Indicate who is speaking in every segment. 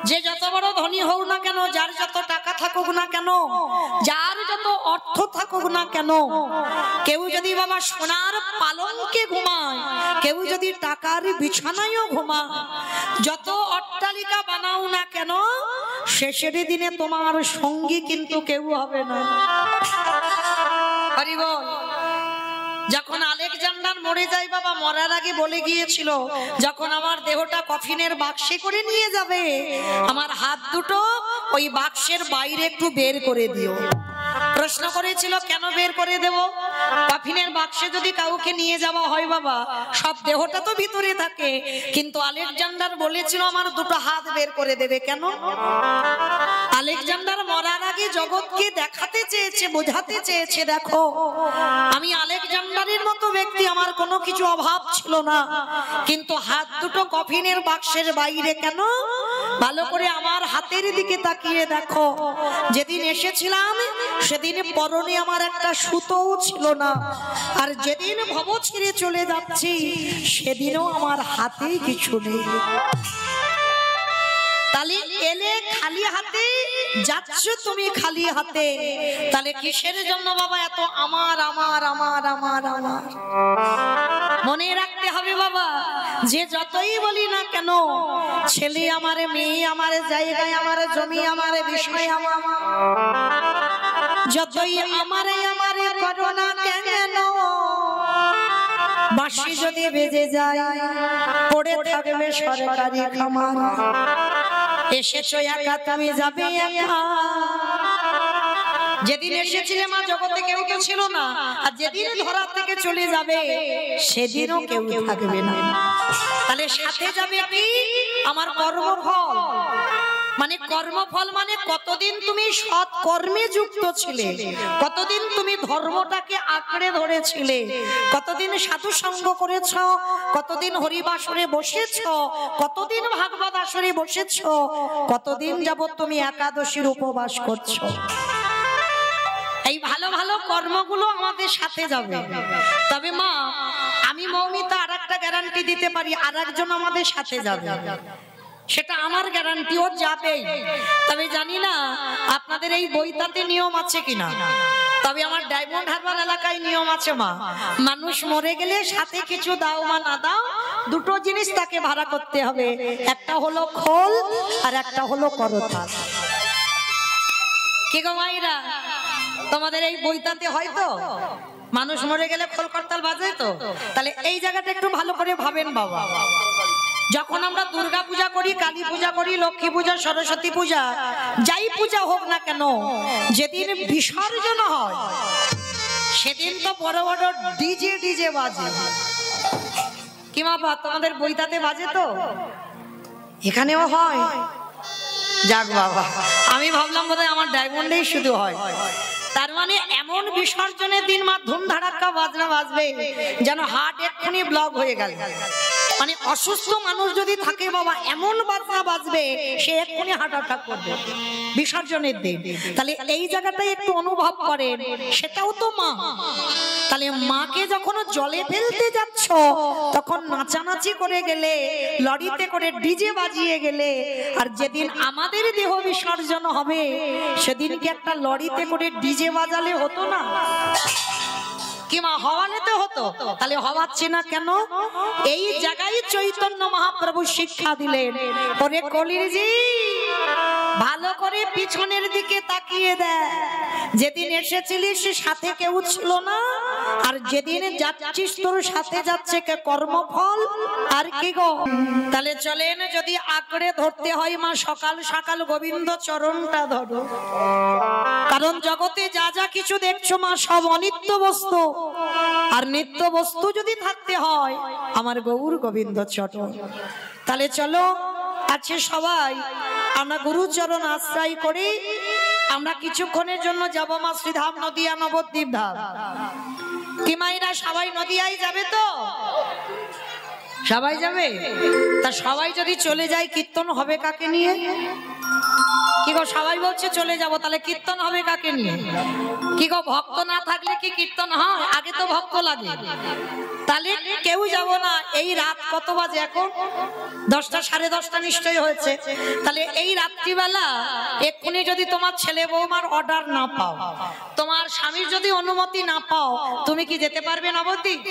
Speaker 1: যে যত বড় ধনী হোক না কেন, যার যত টাকা থাকুক না কেন, যার যত অর্থ থাকুক না কেন, কেউ যদি বাবা সোনার পালঙ্কে ঘুমায়, কেউ যদি টাকার বিছানায়ও ঘুমায়, যত অট্টালিকা বানাও না কেন, শেষের দিনে তোমার সঙ্গী কিন্তু কেউ হবে না। হরি বল। যখন আলেকজান্ডার মরে যায় বাবা, মরার আগে বলে গিয়েছিল, যখন আমার দেহটা কফিনের বাক্সে করে নিয়ে যাবে, আমার হাত দুটো ওই বাক্সের বাইরে একটু বের করে দিও। প্রশ্ন করেছিল, কেন বের করে দেব? কফিনের বাক্সে যদি কাউকে নিয়ে যাওয়া হয় বাবা, সব দেহটা তো ভিতরে থাকে, কিন্তু আলেকজান্ডার বলেছিল আমার দুটো হাত বের করে দেবে। কেন? আলেকজান্ডার মরার আগে জগৎকে দেখাতে চেয়েছে, বোঝাতে চেয়েছে, দেখো আমি আলেকজান্ডারের মতো ব্যক্তি, আমার কোনো কিছু অভাব ছিল না, কিন্তু হাত দুটো কফিনের বাক্সের বাইরে কেন? ভালো করে আমার হাতের দিকে তাকিয়ে দেখো, যেদিন এসেছিলাম সেদিন পরনে আমার একটা সুতোও ছিল না, আর যেদিন ভব ছেড়ে চলে যাচ্ছি সেদিনও আমার হাতে কিছু নেই। তাহলে এলে খালি হাতে, যাচ্ছ তুমি খালি হাতে, তাহলে কিসের জন্য বাবা এত আমার আমার আমার আমার আমার? মনে রাখতে হবে বাবা, যে যতই বলি না কেন, ছেলে আমার, মেয়ে আমার, জায়গায় আমার, জমি আমার, বিষয় আমার, যতই আমারে আমারে করো না কেন, বাঁশি যদি বেজে যায় পড়ে থাকবে সরকারি খামার। এসেছো একা, তুমি যাবে একা। যেদিন এসেছিলে মা, জগতে কেউ কেউ ছিল না, আর যেদিন ধরা থেকে চলে যাবে সেদিনও কেউ থাকবে না। তাহলে সাথে যাবে কি? আমার কর্মফল। মানে কর্মফল মানে কতদিন তুমি সৎ কর্মে যুক্ত ছিলে, কতদিন তুমি ধর্মটাকে আঁকড়ে ধরেছিলে, কতদিন সাধু সঙ্গ করেছ, কতদিন হরিবাসরে বসেছ, কতদিন ভাগবত আসরে বসেছ, কতদিন যাবত তুমি একাদশীর উপবাস করছো। এই ভালো ভালো কর্মগুলো আমাদের সাথে যাবে। তবে মা, আমি মৌমিতা আর একটা গ্যারান্টি দিতে পারি, আর একজন আমাদের সাথে যাবে, সেটা আমার গ্যারান্টি, ও যাবেই। তবে জানি না আপনাদের এই বইটাতে নিয়ম আছে কিনা, তবে আমার ডায়মন্ড হারবার এলাকায় নিয়ম আছে মা, মানুষ মরে গেলে সাথে কিছু দাও বা না দাও, দুটো জিনিস তাকে ভাড়া করতে হবে, একটা হলো খোল আর একটা হলো করতাল। কি গো মাইরা, তোমাদের এই বইটাতে হয়তো মানুষ মরে গেলে খোল করতাল বাজে তো? তাহলে এই জায়গাটা একটু ভালো করে ভাবেন বাবা। যখন আমরা দুর্গা পূজা করি, কালী পূজা করি, লক্ষ্মী পূজা, সরস্বতী পূজা, যাই পূজা হোক না কেন, যেদিন বিসর্জন হয় সেদিন তো বড় বড় ডিজে ডিজে বাজে। কি বাবা, তোমাদের বইটাতে বাজে তো? এখানেও হয়? যাক বাবা, আমি ভাবলাম বোধহয় আমার ডায়মন্ডেই শুধু হয়। তার মানে এমন বিসর্জনের দিন মা ধুম ধাড়াক্কা বাজনা বাজবে যেন হার্ট এক্ষুনি ব্লক হয়ে গেল। মানে অসুস্থ মানুষ যদি থাকে বাবা, এমন বাজনা বাজবে সে এক্ষুনি হার্ট অ্যাটাক করবে বিসর্জনের দিন। তাহলে এই জায়গাটাই একটু অনুভব করেন, সেটাও তো মা। তাহলে মাকে যখন জলে ফেলতে যাচ্ছ তখন নাচানাচি করে গেলে, লরিতে করে ডিজে বাজিয়ে গেলে, আর যেদিন আমাদের দেহ বিসর্জন হবে সেদিনকে একটা লরিতে করে ডিজে বাজালে হতো না? কি মা, হওয়ালেতে হতো? তাহলে হওয়াচ্ছে না কেন? এই জায়গায় চৈতন্য মহাপ্রভু শিক্ষা দিলেন, ওরে কলিজি ভালো করে পিছনের দিকে তাকিয়ে দেয়, যেদিন এসেছিলিস সাথে কেউ ছিল না, আর যেদিন যাচ্ছিস তোর সাথে যাচ্ছে কে কর্মফল। আর কি গো, তাহলে চলেন যদি আঁকড়ে ধরতে হয় মা, সকাল সকাল গোবিন্দ চরণটা ধরো। কারণ জগতে যা যা কিছু দেখছো মা, সব অনিত্য বস্তু, আর নিত্য বস্তু যদি থাকতে হয় আমার গৌর গোবিন্দ চরণ। তাহলে চলো আছে সবাই আমরা গুরুচরণ আশ্রয় করি। আমরা কিছুক্ষণের জন্য যাব মা শ্রীধাম, নদিয়া, নবদ্বীপ ধাম। কি মাইরা সবাই নদিয়ায় যাবে তো? সবাই যাবে? তা সবাই যদি চলে যায় কীর্তন হবে কাকে নিয়ে? কি গো, সবাই বলছে চলে যাব, তাহলে কীর্তন হবে কাকে নিয়ে? কি গো, ভক্ত না থাকলে কি কীর্তন হয়? আগে তো ভক্ত লাগে। তাহলে কেউ যাব না। এই রাত কত বাজে এখন? 10টা, 10:30 নিশ্চয়ই হয়েছে। তাহলে এই রাত্রিবেলা এক্ষুনি যদি তোমার ছেলে বৌমার অর্ডার না পাও, তোমার স্বামীর যদি অনুমতি না পাও, তুমি কি যেতে পারবে নবদ্বীপ?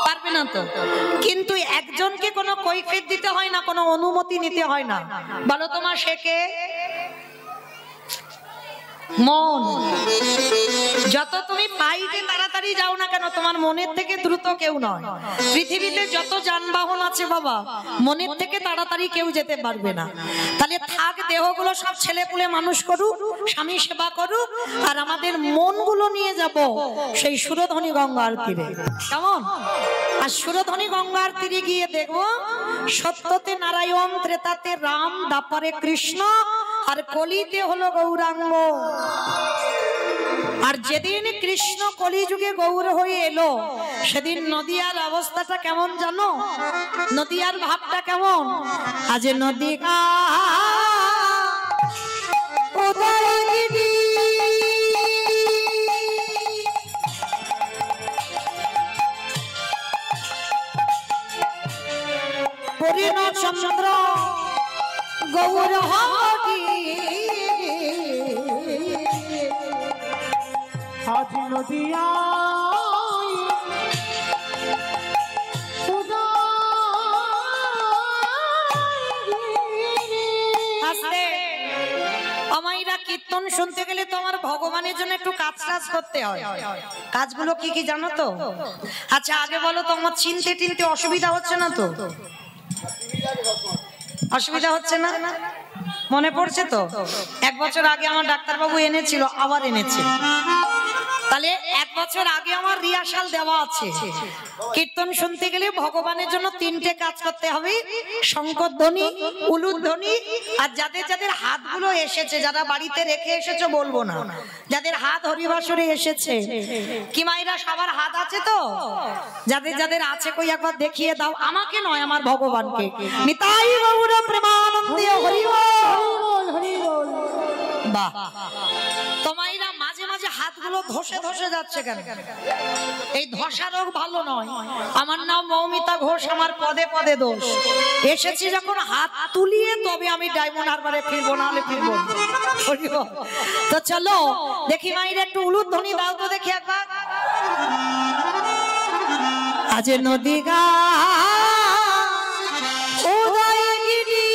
Speaker 1: পারবে না তো। কিন্তু একজনকে কোনো কৈফিয়ত দিতে হয় না, কোনো অনুমতি নিতে হয় না। বলো তোমার সে কে? মন। যত তুমি পাইতে তাড়াতাড়ি যাও না কেন, তোমার মনের থেকে দ্রুত কেউ নয়। পৃথিবীতে যত যানবাহন আছে বাবা, মনের থেকে তাড়াতাড়ি কেউ যেতে পারবে না। তাহলে থাক দেহগুলো সব ছেলে পুলে মানুষ করুক, স্বামী সেবা করুক, আর আমাদের মনগুলো নিয়ে যাব সেই সুরধনী গঙ্গার তীরে। কেমন? আর সুরধনী গঙ্গার তীরে গিয়ে দেখবো সত্যতে নারায়ণ, ত্রেতাতে রাম, দ্বাপরে কৃষ্ণ, আর কলিতে হলো গৌরাঙ্গ। আর যেদিন কৃষ্ণ কলিযুগে গৌর হয়ে এলো, সেদিন নদিয়ার অবস্থাটা কেমন জানো? নদিয়ার ভাবটা কেমন? আজ নদিয়া উদয়গিরি পরিণ চন্দ্র গৌর হরি,
Speaker 2: আজ নদিয়া
Speaker 1: আমাইরা কীর্তন শুনতে গেলে তোমার ভগবানের জন্য একটু কাজ করতে হয়। কাজগুলো কি কি জানো তো? আচ্ছা আগে বলো, তোমার চিনতে টিনতে অসুবিধা হচ্ছে না তো? অসুবিধা হচ্ছে না? মনে পড়ছে তো? 1 বছর আগে আমার ডাক্তারবাবু এনেছিল, আবার এনেছে। তাহলে 1 বছর আগে আমার রিহার্সাল দেওয়া আছে। কীর্তন শুনতে গেলে ভগবানের জন্য 3টে কাজ করতে হবে: শঙ্করধ্বনি, উলুধ্বনি, আর যাদের যাদের হাতগুলো এসেছে, যারা বাড়িতে রেখে এসেছো বলবো না, যাদের হাত হরিবাসরে এসেছে, কি মায়েরা সবার হাত আছে তো? যাদের যাদের আছে কই একবার দেখিয়ে দাও। আমাকে নয়, আমার ভগবানকে। নিতাই গৌর প্রেমানন্দে হরি বল, হরি বল। বাহ, তোমাইরা মাঝে মাঝে হাতগুলো ধসে ধসে যাচ্ছে কেন? এই ধসা রোগ ভালো নয়। আমার নাম মৌমিতা ঘোষ, আমার পদে পদে দোষ। এসেছি যখন হাত তুলিয়ে, তবে আমি ডায়মন্ড হারবারে ফিরবো, না হলে ফিরবো। তো চলো দেখি মাইরা একটু উলুধ্বনি দাও তো দেখি একবার। আজ নদী গা উদয়গিরি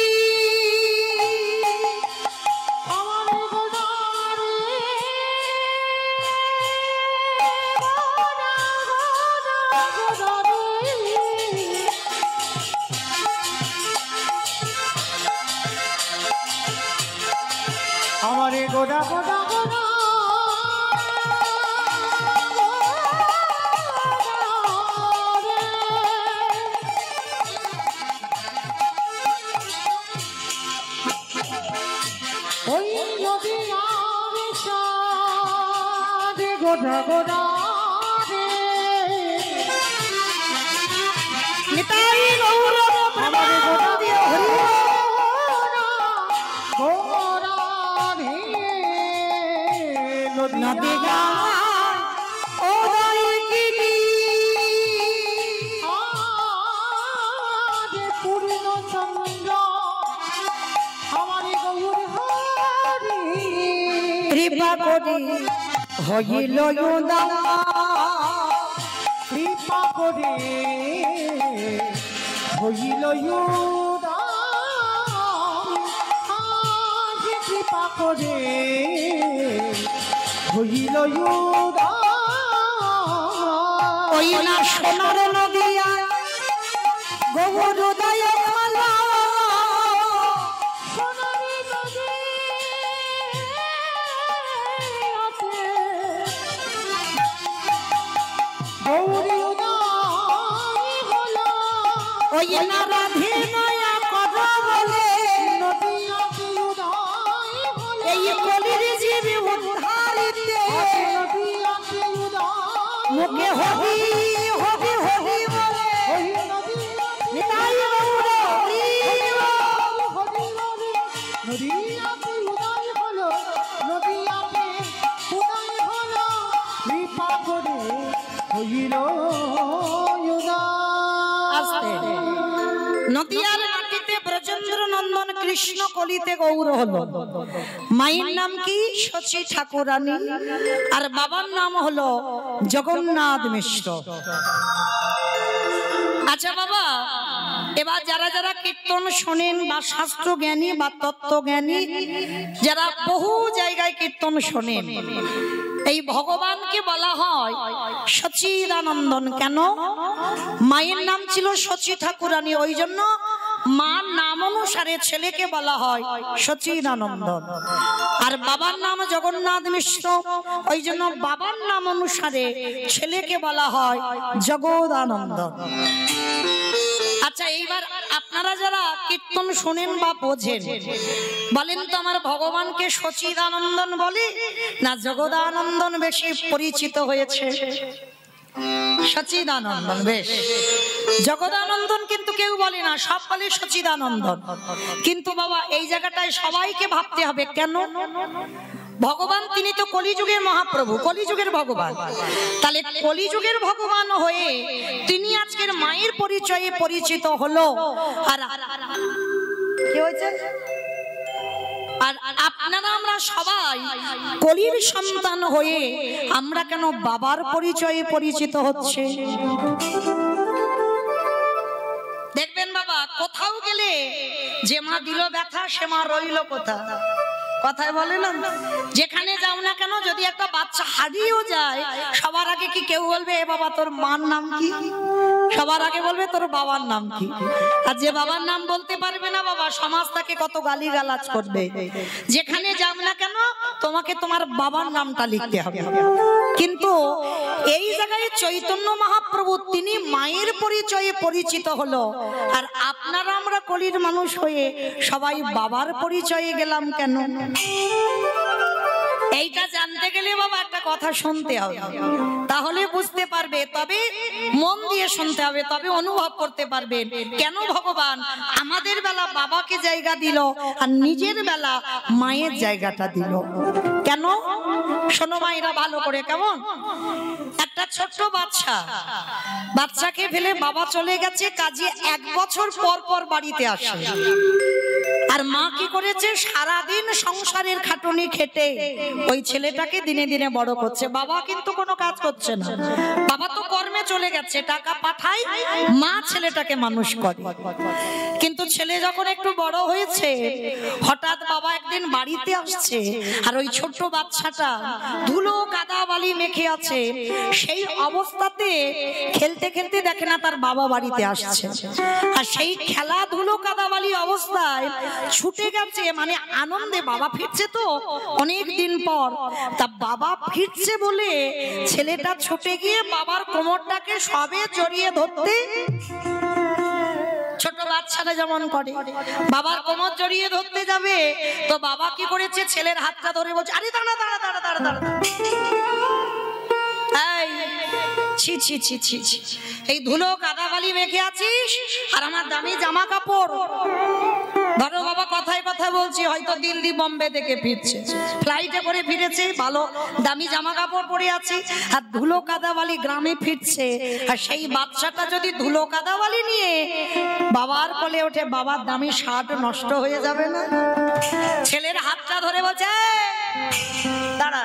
Speaker 2: আমারে গোডা গোডা গোডা ওই নদিয়ার সাথে গোডা গোডা
Speaker 1: নিতাই গৌর
Speaker 2: আমারে গোডা দিয়ে হরি
Speaker 1: নদী গা উদয়গিরি
Speaker 2: পূর্ণ চন্দ্র আমারে গৌর হরি
Speaker 1: কৃপা করি হইল উদয়,
Speaker 2: কৃপা করে হইল আজ কৃপা করে হইল
Speaker 1: ওই না সোনার নদিয়া গৌর উদয় মালা,
Speaker 2: সোনারি নদী গৌরী উদয় হলো
Speaker 1: ওই না রাধে নয়া কথা বলে,
Speaker 2: নদীয়াতে উদয় হলো
Speaker 1: এই কলির জীবী উদ্ধারিতে
Speaker 2: নদীয়াতে উদয়
Speaker 1: মুখে হরি হরি হরি বলে।
Speaker 2: ওই নদীয়াতে
Speaker 1: নিতাই গৌর হরি বল।
Speaker 2: হরি বলে নদীয়াতে উদয় হলো নদীয়াতে উদয় হলো হইল
Speaker 1: আস্তে নদিয়ার মাটিতে ব্রজেন্দ্র নন্দন কৃষ্ণ কলিতে গৌর হলো। মায়ের নাম কি? শচী ঠাকুরানী, আর বাবার নাম হলো জগন্নাথ মিশ্র। আচ্ছা বাবা, এবার যারা যারা কীর্তন শোনেন বা শাস্ত্র জ্ঞানী বা তত্ত্ব জ্ঞানী, যারা বহু জায়গায় কীর্তন শোনেন, এই ভগবানকে বলা হয় সচিদানন্দন। কেন? মায়ের নাম ছিল শচী ঠাকুরানী, ওই জন্য মার নাম অনুসারে ছেলেকে বলা হয় সচিদানন্দন। আর বাবার নাম জগন্নাথ মিশ্র, ওই জন্য বাবার নাম অনুসারে ছেলেকে বলা হয় জগদানন্দন। আচ্ছা, এইবার আপনারা যারা কীর্তন শোনেন বা বোঝেন, বলেন তো আমার ভগবানকে সচিদানন্দন বলে না জগদানন্দন বেশি পরিচিত হয়েছে? সচিদানন্দন। বেশ, জগদানন্দন কিন্তু কেউ বলে না, সব বলে সচিদানন্দন। কিন্তু বাবা এই জায়গাটায় সবাইকে ভাবতে হবে, কেন? ভগবান তিনি তো কলিযুগের মহাপ্রভু, কলিযুগের ভগবান। তাহলে কলিযুগের ভগবান হয়ে তিনি আজকের মায়ের পরিচয়ে পরিচিত হলো। আর কি হয়েছে? আর আপনারা আমরা সবাই কলির সন্তান হয়ে আমরা কেন বাবার পরিচয়ে পরিচিত হচ্ছে? দেখবেন বাবা, কোথাও গেলে যে মা দিল ব্যথা সে মা রইল কোথা, কথায় বলে না? যেখানে যাও না কেন, যদি একটা বাচ্চা হারিয়েও যায়, সবার আগে কি কেউ বলবে এ বাবা তোর মার নাম কি? সবার আগে বলবে তোর বাবার নাম কি। আর যে বাবার নাম বলতে পারবে না বাবা, সমাজ তাকে কত গালিগালাজ করবে। যেখানে যাও না কেন তোমাকে তোমার বাবার নামটা লিখতে হবে। কিন্তু এই জায়গায় চৈতন্য মহাপ্রভু তিনি মায়ের পরিচয়ে পরিচিত হলো, আর আপনারা আমরা কলির মানুষ হয়ে সবাই বাবার পরিচয়ে গেলাম কেন? এইটা জানতে গেলে বাবা একটা কথা শুনতে হবে, তাহলে বুঝতে পারবে। তবে মন দিয়ে শুনতে হবে, তবে অনুভব করতে পারবেন কেন ভগবান আমাদের বেলা বাবাকে জায়গা দিল আর নিজের বেলা মায়ের জায়গাটা দিল। কেন? শোনো মায়েরা ভালো করে। কেমন? একটা ছোট্ট বাচ্চাকে ফেলে বাবা চলে গেছে কাজে, 1 বছর পর পর বাড়িতে আসে। আর মা কি করেছে? সারাদিন সংসারের খাটুনি খেটে ওই ছেলেটাকে দিনে দিনে বড় করছে। বাবা কিন্তু কোনো কাজ করছে না, বাবা তো কর্মে চলে গেছে, টাকা পাঠায়, মা ছেলেটাকে মানুষ করে। কিন্তু ছেলে যখন একটু বড় হয়েছে, হঠাৎ বাবা একদিন বাড়িতে আসছে, আর ওই ছোট্ট বাচ্চাটা ধুলো কাদা বালি মেখে আছে। সেই অবস্থাতে খেলতে খেলতে দেখে না তার বাবা বাড়িতে আসছে, আর সেই খেলা ধুলো কাদা বালি অবস্থায় ছুটে গেছে, মানে আনন্দে বাবা ফিরছে তো অনেক দিন পর। তা বাবা ফিরছে বলে ছেলেটা ছুটে গিয়ে বাবার কোমরটাকে সবে জড়িয়ে ধরতে, ছোট বাচ্চারা যেমন করে, বাবার কোমর জড়িয়ে ধরতে যাবে, তো বাবা কি করেছে? ছেলের হাতটা ধরে বলছে, আরে দাঁড়া দাঁড়া দাঁড়া দাঁড়া দাঁড়া, ছি ছি ছি ছি ছি, এই ধুলো কাদা বালি মেখে আছিস আর আমার দামি জামা কাপড়। ধরো বাবা কথায় কথা বলছি, হয়তো দিল্লি বোম্বে থেকে ফিরছে, ফ্লাইটে করে ফিরেছে, ভালো দামি জামা কাপড় পরে আছে, আর ধুলো কাদাবালি গ্রামে ফিরছে। আর সেই বাচ্চাটা যদি ধুলো কাদাবালি নিয়ে বাবার কোলে ওঠে, বাবার দামি শার্ট নষ্ট হয়ে যাবে না? ছেলের হাতটা ধরে বলছে, দাঁড়া,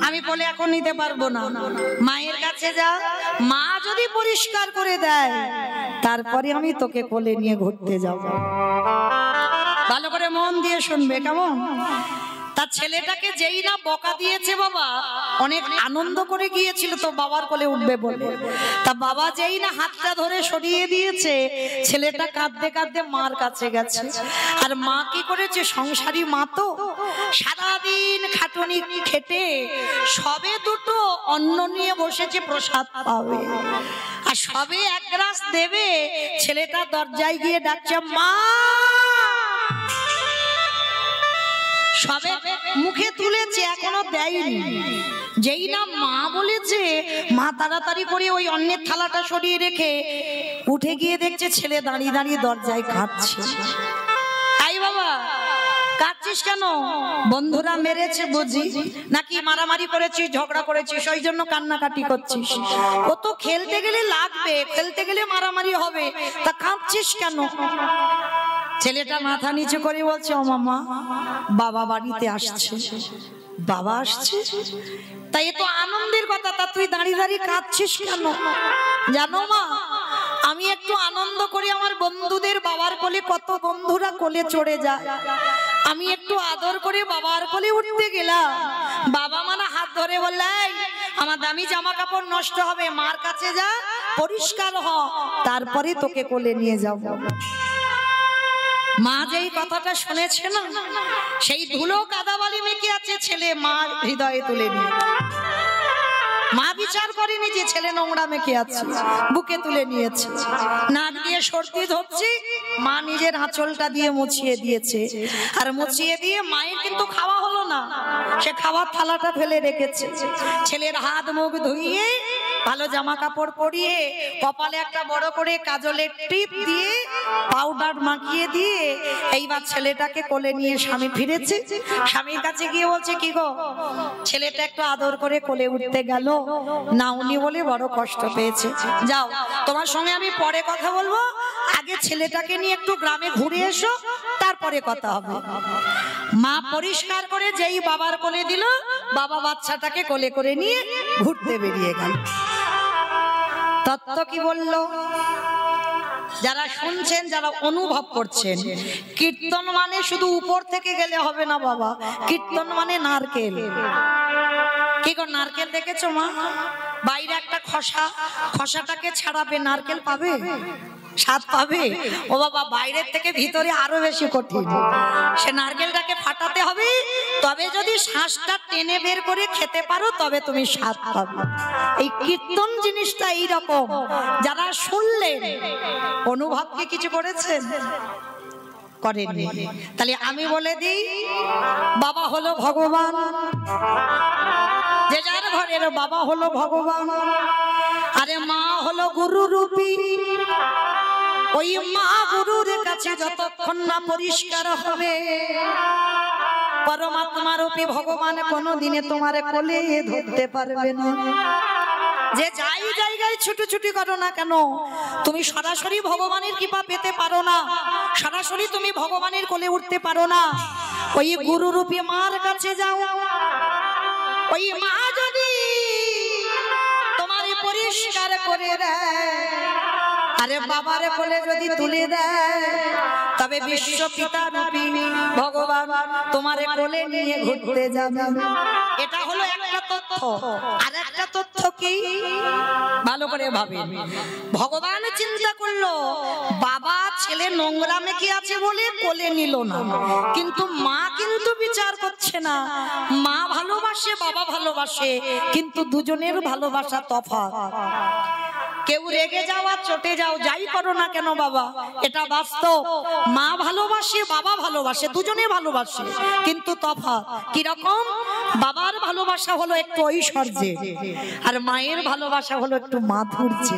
Speaker 1: আমি বলে এখন নিতে পারবো না, মায়ের কাছে যা, মা যদি পরিষ্কার করে দেয় তারপরে আমি তোকে কোলে নিয়ে ঘুরতে যাব। ভালো করে মন দিয়ে শুনবে। কেমন? তার ছেলেটাকে যেই না বকা দিয়েছে, বাবা অনেক আনন্দ করে গিয়েছিল তো বাবার কোলে উঠবে বলে, তা বাবা যেই না হাতটা ধরে সরিয়ে দিয়েছে, ছেলেটা কাঁদতে কাঁদতে মার কাছে গেছে। আর মা কি করেছে? সংসারী মা তো সারাদিন খাটুনি খেটে সবে দুটো অন্ন নিয়ে বসেছে, প্রসাদ পাবে, আর সবে 1 গ্লাস দেবে, ছেলেটা দরজায় গিয়ে ডাকছে মা। সবে মুখে তুলেছে, এখনো দেয়নি। যেই না মা বলেছে, মা তাড়াতাড়ি করে ওই অন্যের থালাটা সরিয়ে রেখে উঠে গিয়ে দেখছে ছেলে দাঁড়িয়ে দাঁড়িয়ে দরজায় কাঁদছে। আই বাবা কাঁদছে কাঁদছিস কেন? বন্ধুরা মেরেছে বুঝি, নাকি মারামারি করেছিস, ঝগড়া করেছিস, ওই জন্য কান্নাকাটি করছিস? ও তো খেলতে গেলে লাগবে, খেলতে গেলে মারামারি হবে, তা কাঁদছিস কেন? ছেলেটা মাথা নিচু করে বলছে, ও মামা, বাবা বাড়িতে আসছে। বাবা আসছে? তাই এ তো আনন্দের কথা, তা তুই দাঁড়িয়ে দাঁড়িয়ে কাঁদছিস কেন? জানো মা, আমি একটু আনন্দ করি, আমার বন্ধুদের বাবার কোলে, কত বন্ধুরা কোলে চড়ে যায়, আমি একটু আদর করে বাবার কোলে উঠতে গেলাম, বাবা মানে হাত ধরে বললে, আমার দামি জামা কাপড় নষ্ট হবে, মার কাছে যা, পরিষ্কার হ, তারপরে তোকে কোলে নিয়ে যাব। মা যেই কথাটা শুনেছে না, সেই ধুলো কাদাবালি মেখে আছে ছেলে মা হৃদয়ে তুলে নিয়ে। মা বিচার করেনি যে ছেলে নোংরা মেখে আছে, বুকে তুলে নিয়েছে, নাক দিয়ে সর্দি ধরছে, মা নিজের আঁচলটা দিয়ে মুছিয়ে দিয়েছে। আর মুছিয়ে দিয়ে মায়ের কিন্তু খাওয়া হলো না, সে খাওয়ার থালাটা ফেলে রেখেছে। ছেলের হাত মুখ ধুইয়ে, ভালো জামা কাপড় পরিয়ে, কপালে একটা বড় করে কাজলের টিপ দিয়ে, পাউডার মাখিয়ে দিয়ে, এইবার ছেলেটাকে কোলে নিয়ে স্বামী ফিরেছে। স্বামীর কাছে গিয়ে বলছে, কি গো, ছেলেটা একটু আদর করে কোলে উঠতে গেল না, উনি বলে বড় কষ্ট পেয়েছে। যাও, তোমার সঙ্গে আমি পরে কথা বলবো, আগে ছেলেটাকে নিয়ে একটু গ্রামে ঘুরে এসো, তারপরে কথা হবে। মা পরিষ্কার করে যেই বাবার কোলে দিল, বাবা বাচ্চাটাকে কোলে করে নিয়ে ঘুরতে বেরিয়ে গেল। তত্ত্ব কি বললো? যারা শুনছেন, যারা অনুভব করছেন, কীর্তন মানে শুধু উপর থেকে গেলে হবে না বাবা, কীর্তন মানে নারকেল। কি গো, নারকেল দেখেছো মা? বাইরে একটা খসা, খসাটাকে ছাড়াবে, নারকেল পাবে, স্বাদ পাবে। ও বাবা, বাইরের থেকে ভিতরে আরো বেশি কঠিন। সে নারকেলটাকে ফাটাতে হবে, তবে যদি শ্বাসটা টেনে বের করে খেতে পারো, তবে তুমি স্বাদ পাবে। এই কীর্তন জিনিসটা এইরকম, যারা শুনলেন, অনুভব কি কিছু করেছেন? করেননি। তাহলে আমি বলে দিই, বাবা হলো ভগবান, যে যার ঘরের বাবা হলো ভগবান, আরে মা হলো গুরু রূপী। ওই মা গুরুর কাছে যতক্ষণ না পরিষ্কার হবে, পরমাত্মা রূপী ভগবান কোনোদিনে তোমার কোলে ধরতে পারবে না। যে যাই জায়গায় ছুটোছুটি করো না কেন, তুমি সরাসরি ভগবানের কৃপা পেতে পারো না, সরাসরি তুমি ভগবানের কোলে উঠতে পারো না। ওই গুরু রূপী মার কাছে যাও, ওই মা যদি তোমার পরিষ্কার করে দেয়, আরে বাবার কোলে যদি তুলে দেয়, তবে বিশ্ব পিতা রূপী ভগবান তোমার কোলে নিয়ে ঘুরতে যাবে। এটা হলো একটা তথ্য। আর একটা তথ্য কি, ভালো করে ভাবেন। ভগবান চিন্তা করলো, বাবা ছেলে নোংরা মেখে আছে বলে কোলে নিল না, কিন্তু মা কিন্তু বিচার করছে না। মা ভালোবাসে, বাবা ভালোবাসে, কিন্তু দুজনের ভালোবাসা তফাৎ। কেউ রেগে যাও আর চটে যাও, যাই করো না কেন বাবা, এটা বাস্তব। মা ভালোবাসে, বাবা ভালোবাসে, দুজনে ভালোবাসে, কিন্তু তফাৎ কিরকম? বাবার ভালোবাসা হলো একটু ঐশ্বর্যে, আর মায়ের ভালোবাসা হলো একটু মাধুর্যে।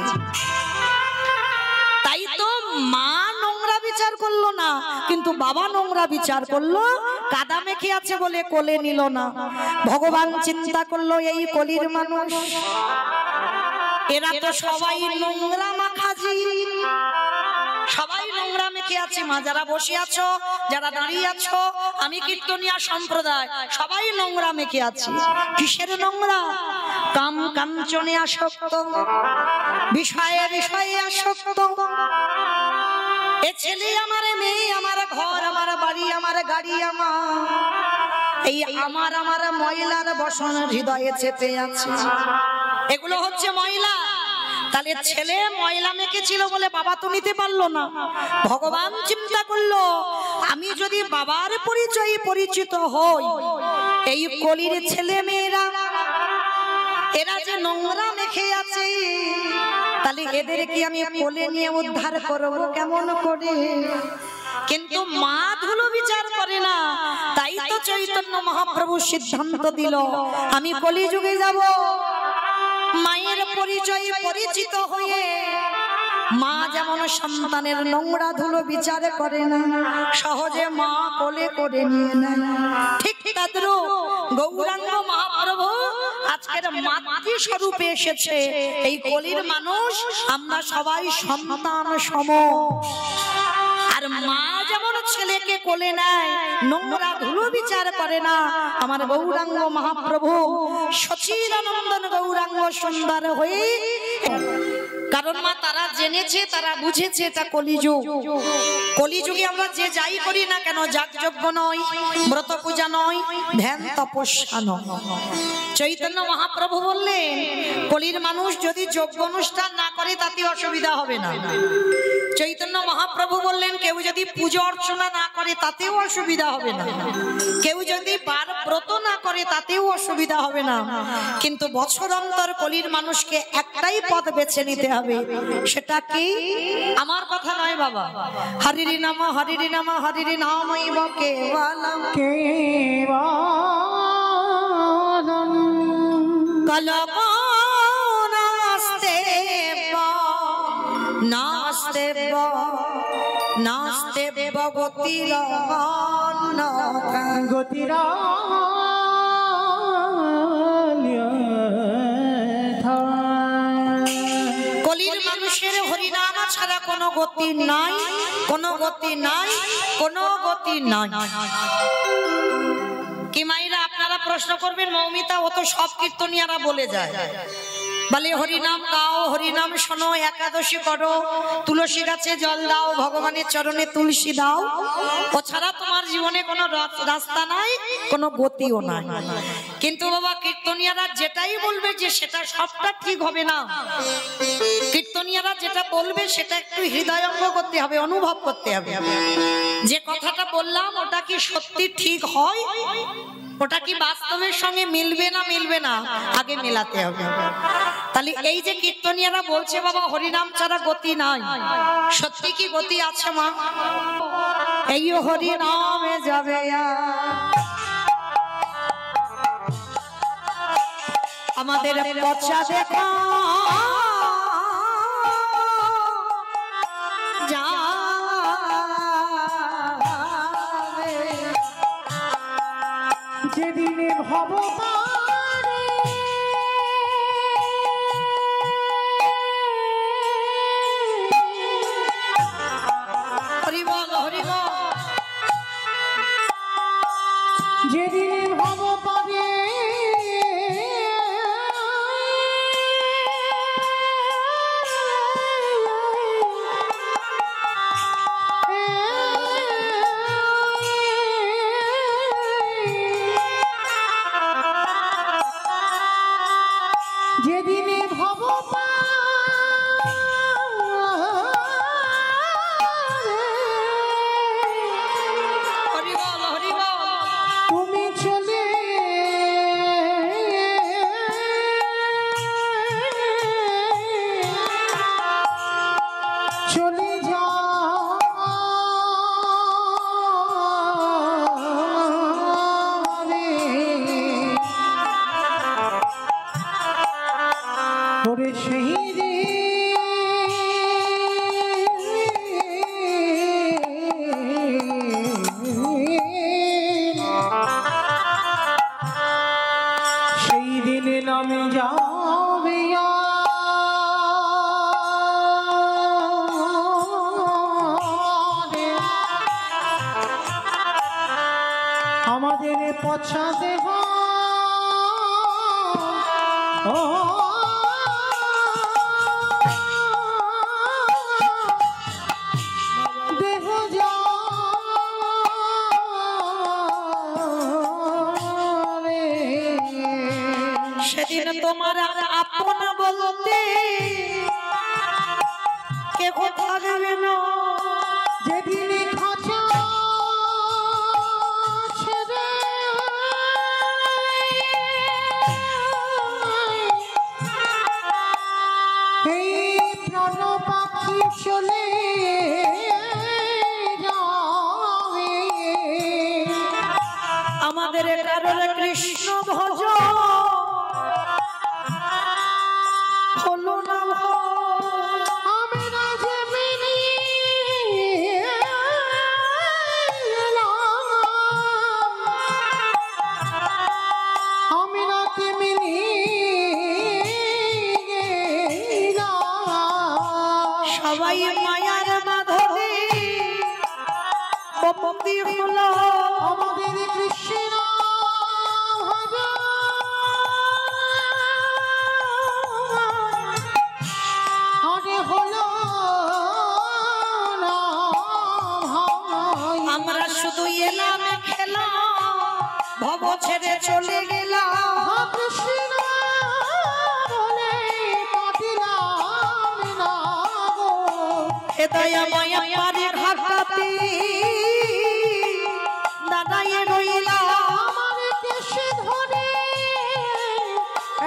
Speaker 1: তাই তো মা নোংরা বিচার করলো না, কিন্তু বাবা নোংরা বিচার করলো, কাদা মেখে আছে বলে কোলে নিল না। ভগবান চিন্তা করলো, এই কলির মানুষ, এরা তো সবাই নোংরা মাখাজি, সবাই নোংরা মেখে আছে। মা, যারা বসে আছো, যারা দাঁড়িয়ে আছো, আমি কীর্তনিয়া সম্প্রদায়, সবাই নোংরা মেখে আছে। কিসের নোংরা? কাম কাঞ্চনে আসক্ত, বিষয়ে বিষয়ে আসক্ত। এ ছেলে আমার, মেয়ে আমার, ঘর আমার, বাড়ি আমার, গাড়ি আমার, এই আমার আমার ময়লার বসন হৃদয়ে চেপে আছে। এগুলো হচ্ছে ময়লা। তাহলে ছেলে ময়লা মেখেছিল বলে বাবা তো নিতে পারলো না। ভগবান চিন্তা করলো, আমি যদি বাবার পরিচয়ে পরিচিত হই, এই কলির ছেলে মেয়েরা এরা যে নোংরা মেখে আছে, তাহলে এদেরকে আমি কোলে নিয়ে উদ্ধার করবো কেমন করে? কিন্তু মা ধুলো বিচার করে না। তাই তো চৈতন্য মহাপ্রভু সিদ্ধান্ত দিল, আমি কলিযুগে যাব, মায়ের পরিচয়ে পরিচিত হয়ে মা যেমন সন্তানের নোংরা ধুলো বিচার করে না, সহজে মা কোলে করে নিয়ে নেয়, ঠিক তদ্রূপ গৌরাঙ্গ মহাপ্রভু আজকের মাতৃ স্বরূপে এসেছে। এই কলির মানুষ আমরা সবাই সন্তান সম। আর মা যেমন ছেলেকে কোলে নেয়, নোংরা ধুলো বিচার করে না, আমার গৌরাঙ্গ মহাপ্রভু সচিদানন্দন গৌরাঙ্গ সুন্দর হয়ে, কারণ মা তারা জেনেছে, তারা বুঝেছে এটা কলিযুগ। কলিযুগে আমরা যে যাই করি না কেন, যাগযজ্ঞ নয়, ব্রত পূজা নয়, ধ্যান তপস্যা নয়। চৈতন্য মহাপ্রভু বললেন কলির মানুষ যদি যজ্ঞ অনুষ্ঠান না করে তাতে অসুবিধা হবে না। চৈতন্য মহাপ্রভু বললেন কেউ যদি পুজো অর্চনা না করে তাতেও অসুবিধা হবে না, কেউ যদি বার ব্রত না করে তাতেও অসুবিধা হবে না, কিন্তু বছর অন্তর কলির মানুষকে একটাই পথ বেছে নিতে হবে। সেটা কি? আমার কথা নয় বাবা, হরিরি নাম হরিরি নাম হরিরি নামৈব কেবলম
Speaker 2: কেবলম
Speaker 1: কলকনাস্তে নাস্তে নাস্তে গতির
Speaker 2: গতিরা
Speaker 1: কলির মানুষের হরিনাম ছাড়া কোনো গতি নাই, কোনো গতি নাই, কোনো গতি নাই। কি মাইরা আপনারা প্রশ্ন করবেন, মৌমিতা ও তো সব কীর্তনিয়ারা বলে যায়, বলে হরিনাম গাও, হরিনাম শোনো, একাদশী করো, তুলসী গাছে জল দাও, ভগবানের চরণে তুলসী দাও, ও ছাড়া তোমার জীবনে কোনো রাস্তা নাই, কোনো গতিও নাই। কিন্তু বাবা কীর্তনিয়ারা যেটাই বলবে যে সেটা সবটা ঠিক হবে না। কীর্তনিয়ারা যেটা বলবে সেটা একটু হৃদয়ঙ্গ করতে হবে, অনুভব করতে হবে। যে কথাটা বললাম ওটা কি সত্যি ঠিক হয়, ওটা কি বাস্তবের সঙ্গে মিলবে না মিলবে না, আগে মেলাতে হবে। তাহলে এই যে কীর্তনিয়ারা বলছে বাবা হরিনাম ছাড়া গতি নাই, সত্যি কি গতি আছে মা? এই হরিনামে যাবে আমাদের পচা দেখা
Speaker 2: যেদিনে ভবতারে
Speaker 1: হরি বল হরি বল,
Speaker 2: যেদিনে ভবতারে যেদিনে
Speaker 1: হরি বল হরি বল,
Speaker 2: তুমি চলে চলে যাবে ওরে সেই সেই দিনে নামে যাবে আমাদের পছা দেহ দেহ যাবে
Speaker 1: সেদিন তোমার আর আপন বলতে কেউ থাকবে না।
Speaker 2: যেদিনে খাঁচা ছেড়ে এই প্রাণ পাখি চলে যাবে
Speaker 1: আমাদের কারণ কৃষ্ণ ভজ হলো না,
Speaker 2: আমি না
Speaker 1: ভক্তি হলো
Speaker 2: আমাদের কৃষ্ণ ভজন আরে হলো না ভাই।
Speaker 1: আমরা শুধু এলাম খেলাম ভব ছেড়ে চলে গেলাম
Speaker 2: কৃষ্ণ বলে কাটিলাম না গো।
Speaker 1: এ দয়া মায়া পারে ঘাটাতে দাদায়ে রইলাম
Speaker 2: আমার কেশে ধরে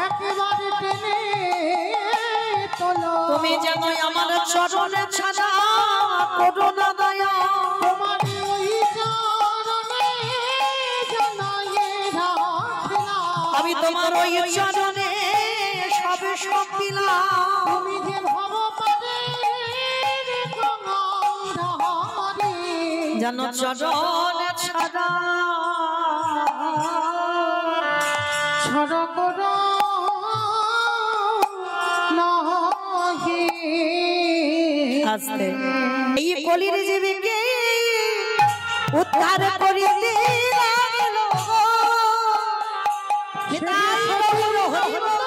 Speaker 2: একেবারে টেনে তোলো।
Speaker 1: তুমি যেন আমার চরণে ছাড়া করো না দয়া
Speaker 2: তোমার ওই চরণে জানাইয়ে রাখলাম।
Speaker 1: আমি তোমার ওই চরণে সবে সব দিলাম
Speaker 2: তুমি যে ভব পারে গঙ্গাধারে
Speaker 1: যেন চরণে ছাড়া
Speaker 2: ছড় করো নাহি।
Speaker 1: আস্তে এই কলির জীবীকে উদ্ধার করিতে লাগলো নিতাই গৌর হরি বল।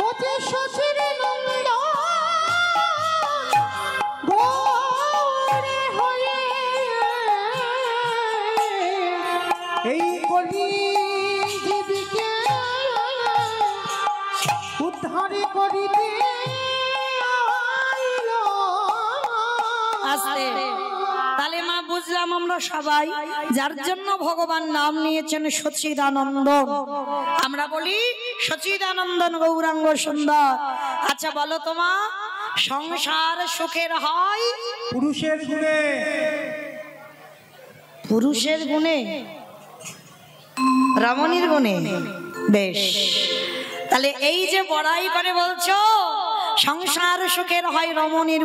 Speaker 2: ওতে শশীর নন্দ গৌরে হয়ে এই কলি জীবিকে উদ্ধারে করিতে আইল।
Speaker 1: আস্তে তাহলে মা বুঝলাম আমরা সবাই যার জন্য ভগবান নাম নিয়েছেন সচিদানন্দ আমরা বলি সচিদানন্দন গৌরাঙ্গ সুন্দর। আচ্ছা বলো তোমা সংসার সুখের হয়
Speaker 2: পুরুষের গুণে
Speaker 1: পুরুষের গুণে রমণীর গুণে বেশ তাহলে এই যে বড়াই করে বলছো সংসার সুখের হয় রমণীর